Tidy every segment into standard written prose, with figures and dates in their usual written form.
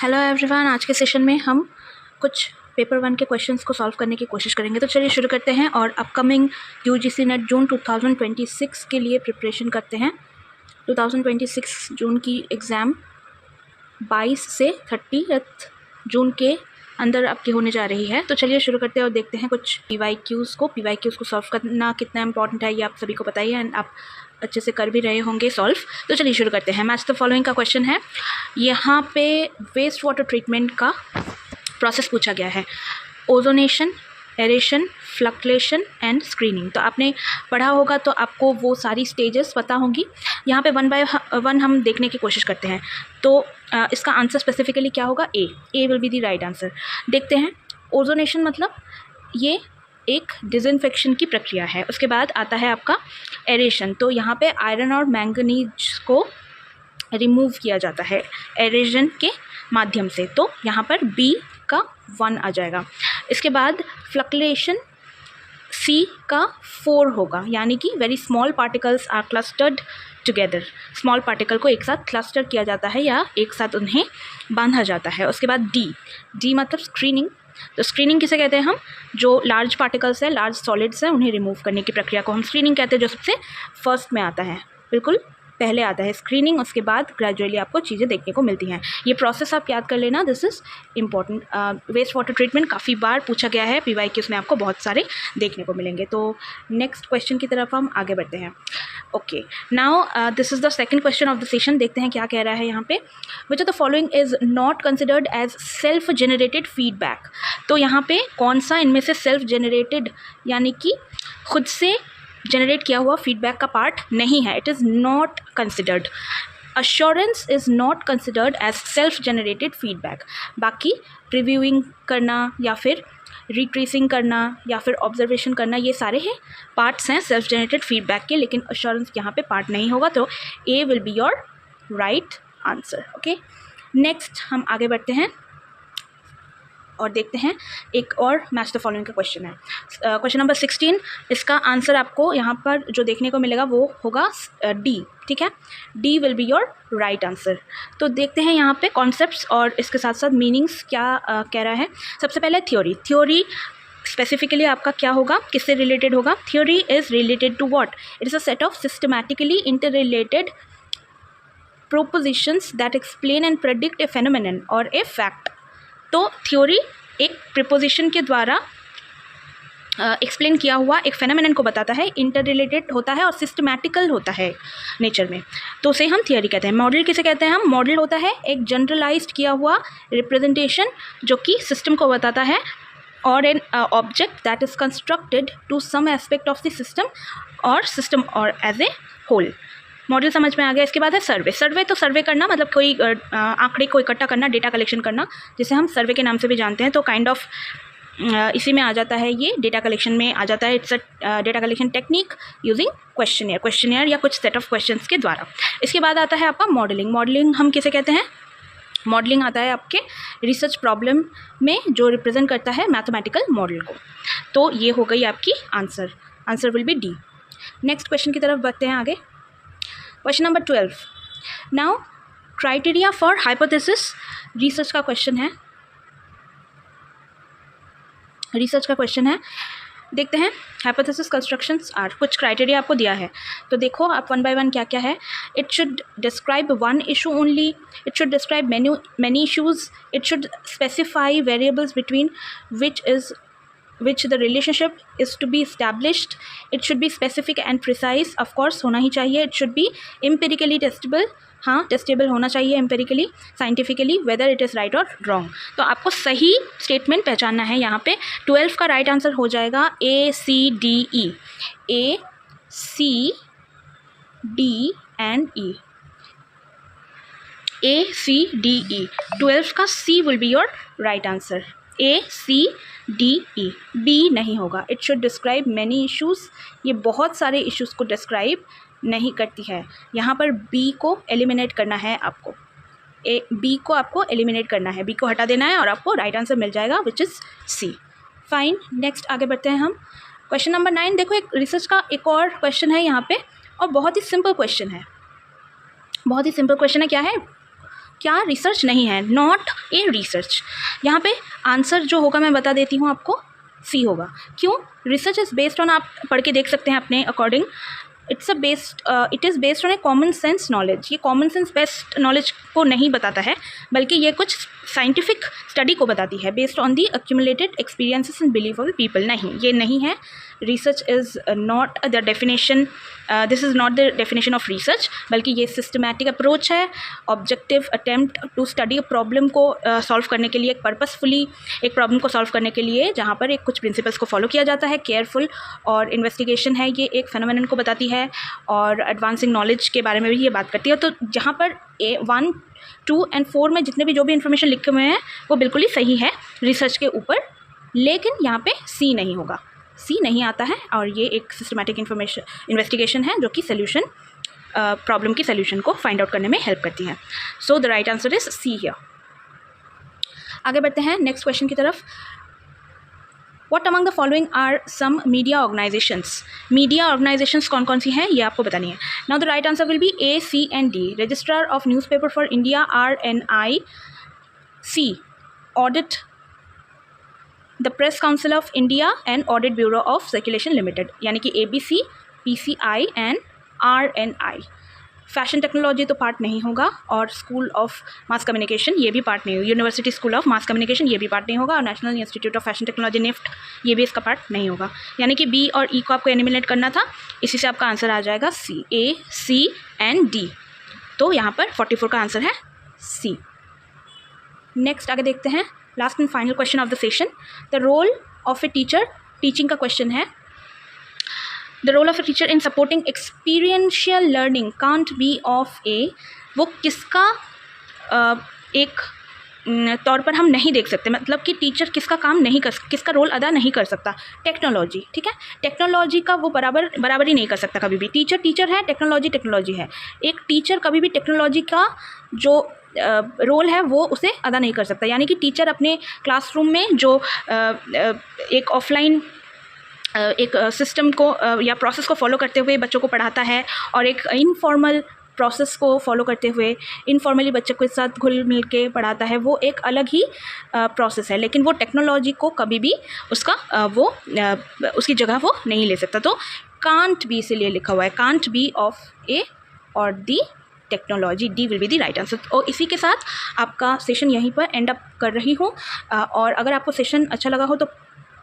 Hello everyone, आज के session में हम कुछ पेपर 1 के क्वेश्चंस को सॉल्व करने की कोशिश करेंगे। तो चलिए शुरू करते हैं और अपकमिंग यूजीसी नेट जून 2026 के लिए प्रिपरेशन करते हैं। 2026 जून की एग्ज़ाम 22 से 30 जून के अंदर आपकी होने जा रही है। तो चलिए शुरू करते हैं और देखते हैं कुछ पीवाईक्यूज़ को सॉल्व करना कितना इंपॉर्टेंट है ये आप सभी को पता ही है एंड आप अच्छे से कर भी रहे होंगे सॉल्व। तो चलिए शुरू करते हैं। मैच द फॉलोइंग का क्वेश्चन है। यहाँ पे वेस्ट वाटर ट्रीटमेंट का प्रोसेस पूछा गया है। Ozonation, aeration, flocculation and screening. तो आपने पढ़ा होगा तो आपको वो सारी स्टेजेस पता होंगी। यहाँ पे 1 बाय 1 हम देखने की कोशिश करते हैं। तो इसका आंसर स्पेसिफिकली क्या होगा? A will be the right answer. देखते हैं। ओजोनेशन मतलब ये एक डिसइंफेक्शन की प्रक्रिया है। उसके बाद आता है आपका एरेशन। तो यहाँ पे आयरन और मैंगनीज को रिमूव किया जाता है एरेशन के माध्यम से। तो यहाँ पर बी का 1 आ जाएगा। इसके बाद फ्लक्लेशन सी का 4 होगा, यानी कि very small particles are clustered together. Small particle को एक साथ क्लस्टर किया जाता है या एक साथ उन्हें बांधा जाता है। उसके बाद डी मतलब स्क्रीनिंग। तो स्क्रीनिंग किसे कहते हैं हम? जो लार्ज पार्टिकल्स है, लार्ज सॉलिड्स हैं, उन्हें रिमूव करने की प्रक्रिया को हम स्क्रीनिंग कहते हैं, जो सबसे फर्स्ट में आता है, बिल्कुल पहले आता है स्क्रीनिंग। उसके बाद ग्रेजुअली आपको चीज़ें देखने को मिलती हैं। ये प्रोसेस आप याद कर लेना, this is important. Waste water treatment काफ़ी बार पूछा गया है, पीवाईक्यूज़ में आपको बहुत सारे देखने को मिलेंगे। तो नेक्स्ट क्वेश्चन की तरफ हम आगे बढ़ते हैं। Okay, now this is the second question of the session. देखते हैं क्या कह रहा है यहाँ पे। Which of the following is not considered as self generated feedback. तो यहाँ पे कौन सा इनमें से सेल्फ जनरेटेड यानी कि खुद से जनरेट किया हुआ फीडबैक का पार्ट नहीं है? It is not considered. Assurance is not considered as self generated feedback. बाकी रिव्यूइंग करना या फिर रिट्रेसिंग करना या फिर ऑब्जर्वेशन करना, ये सारे हैं पार्ट्स हैं सेल्फ जनरेटेड फीडबैक के, लेकिन अश्योरेंस यहाँ पे पार्ट नहीं होगा। तो A will be your right answer. Okay, next हम आगे बढ़ते हैं और देखते हैं एक और मैच द फॉलोइंग का क्वेश्चन है। Question number 16। इसका आंसर आपको यहाँ पर जो देखने को मिलेगा वो होगा डी। ठीक है, D will be your right answer. तो देखते हैं यहाँ पे कॉन्सेप्ट्स और इसके साथ साथ मीनिंग्स क्या कह रहा है। सबसे पहले थ्योरी स्पेसिफिकली आपका क्या होगा, किससे रिलेटेड होगा? Theory is related to what? It is a set of systematically interrelated propositions that explain and predict a phenomenon और ए फैक्ट। तो थ्योरी एक प्रिपोजिशन के द्वारा एक्सप्लेन किया हुआ एक फेनोमेनन को बताता है, इंटर रिलेटेड होता है और सिस्टमैटिकल होता है नेचर में, तो उसे हम थ्योरी कहते हैं। मॉडल किसे कहते हैं हम? मॉडल होता है एक जनरलाइज्ड किया हुआ रिप्रेजेंटेशन जो कि सिस्टम को बताता है, और an object that is constructed to some aspect of the system और सिस्टम और एज ए होल। मॉडल समझ में आ गया। इसके बाद है सर्वे। सर्वे तो सर्वे करना मतलब कोई आंकड़े को इकट्ठा करना, डेटा कलेक्शन करना, जिसे हम सर्वे के नाम से भी जानते हैं। तो काइंड ऑफ इसी में आ जाता है, ये डेटा कलेक्शन में आ जाता है। It's a data collection technique using questionnaire या कुछ सेट ऑफ क्वेश्चंस के द्वारा। इसके बाद आता है आपका मॉडलिंग। मॉडलिंग हम किसे कहते हैं? मॉडलिंग आता है आपके रिसर्च प्रॉब्लम में जो रिप्रेजेंट करता है मैथमेटिकल मॉडल को। तो ये हो गई आपकी answer will be D. Next question की तरफ बढ़ते हैं आगे। Question number 12। Now criteria for hypothesis research का क्वेश्चन है। देखते हैं हाइपोथेसिस कंस्ट्रक्शंस आर। कुछ क्राइटेरिया आपको दिया है, तो देखो आप 1 बाय 1 क्या क्या है। It should describe one issue only, it should describe many issues, it should specify variables between which the relationship is to be established, it should be specific and precise, of course होना ही चाहिए, it should be empirically testable, हाँ testable होना चाहिए empirically, scientifically, whether it is right or wrong। तो आपको सही statement पहचानना है। यहाँ पे 12 का राइट आंसर हो जाएगा ACDE, ACDE, ACDE। 12 का C will be your right answer, ACDE। B नहीं होगा। It should describe many issues, ये बहुत सारे इश्यूज़ को डिस्क्राइब नहीं करती है। यहाँ पर बी को एलिमिनेट करना है आपको, बी को आपको एलिमिनेट करना है, बी को हटा देना है और आपको राइट आंसर मिल जाएगा which is C. Fine, next आगे बढ़ते हैं हम। Question number 9। देखो एक रिसर्च का एक और क्वेश्चन है यहाँ पे और बहुत ही सिंपल क्वेश्चन है। क्या है? क्या रिसर्च नहीं है, नॉट ए रिसर्च। यहाँ पे आंसर जो होगा मैं बता देती हूँ आपको, सी होगा। क्यों? रिसर्च इज़ बेस्ड ऑन, आप पढ़ के देख सकते हैं अपने according, it is based on A common sense knowledge. ये कॉमन सेंस बेस्ड नॉलेज को नहीं बताता है, बल्कि ये कुछ साइंटिफिक स्टडी को बताती है, based on the accumulated experiences and belief of the people. नहीं, ये नहीं है। Research is not the definition, this is not the definition of research, बल्कि ये सिस्टमैटिक अप्रोच है, objective attempt to study a problem को सॉल्व करने के लिए, एक पर्पसफुली एक प्रॉब्लम को सॉल्व करने के लिए, जहाँ पर एक कुछ प्रिंसिपल्स को फॉलो किया जाता है। केयरफुल और इन्वेस्टिगेशन है, ये एक फेनोमेनन को बताती है और एडवांसिंग नॉलेज के बारे में भी ये बात करती है। तो जहाँ पर 1, 2 और 4 में जितने भी जो भी इन्फॉर्मेशन लिखे हुए हैं वो बिल्कुल ही सही है रिसर्च के ऊपर, लेकिन यहाँ पे सी नहीं होगा, सी नहीं आता है। और ये एक सिस्टमैटिक इन्वेस्टिगेशन है जो कि सोल्यूशन, प्रॉब्लम की सोल्यूशन को फाइंड आउट करने में हेल्प करती है। So the right answer is see here. आगे बढ़ते हैं नेक्स्ट क्वेश्चन की तरफ। What among the following are some media organizations? Media organisations कौन कौन सी हैं ये आपको बतानी है। Now the right answer will be A, C and D. Registrar of Newspaper for India, RNI. C, Audit the Press Council of India and Audit Bureau of Circulation Limited, यानी कि ABC, PCI and RNI. Fashion technology तो part नहीं होगा, और school of mass communication ये भी part नहीं होगा, university school of mass communication ये भी पार्ट नहीं होगा, और national institute of fashion technology NIFT ये भी इसका पार्ट नहीं होगा। यानी कि बी और ई को आपको एलिमिनेट करना था, इसी से आपका आंसर आ जाएगा सी, ए, सी एंड डी। तो यहाँ पर 44 का आंसर है सी। नेक्स्ट आगे देखते हैं, last and final question of the session, the role of a teacher. Teaching का क्वेश्चन है। The role of a teacher in supporting experiential learning can't be of a, वो किसका एक तौर पर हम नहीं देख सकते, मतलब कि टीचर किसका काम नहीं कर, किसका रोल अदा नहीं कर सकता। टेक्नोलॉजी, ठीक है, टेक्नोलॉजी का वो बराबरी नहीं कर सकता कभी भी। टीचर है, टेक्नोलॉजी है। एक टीचर कभी भी टेक्नोलॉजी का जो रोल है वो उसे अदा नहीं कर सकता। यानी कि टीचर अपने क्लासरूम में जो एक ऑफलाइन एक सिस्टम को या प्रोसेस को फॉलो करते हुए बच्चों को पढ़ाता है, और एक इनफॉर्मल प्रोसेस को फॉलो करते हुए इनफॉर्मली बच्चों के साथ घुल मिल के पढ़ाता है, वो एक अलग ही प्रोसेस है। लेकिन वो टेक्नोलॉजी को कभी भी उसका उसकी जगह वो नहीं ले सकता। तो कांट बी इसीलिए लिखा हुआ है, कांट बी ऑफ ए और the technology, D will be the right answer. और इसी के साथ आपका सेशन यहीं पर एंड अप कर रही हूँ। और अगर आपको सेशन अच्छा लगा हो तो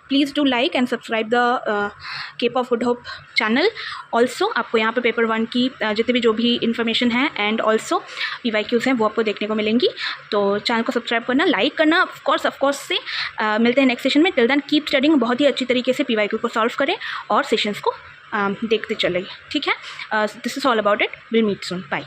please do like and subscribe the cape of good hope channel. Also आपको यहाँ पे पेपर 1 की जितने भी जो भी इन्फॉर्मेशन है एंड ऑल्सो PYQs हैं वो आपको देखने को मिलेंगी। तो चैनल को सब्सक्राइब करना, लाइक करना ऑफकोर्स से मिलते हैं नेक्स्ट सेशन में। टिल देन कीप स्टडिंग, बहुत ही अच्छी तरीके से PYQ को सॉल्व करें और सेशंस को देखते चलें, ठीक है। This is all about it, will meet soon, bye.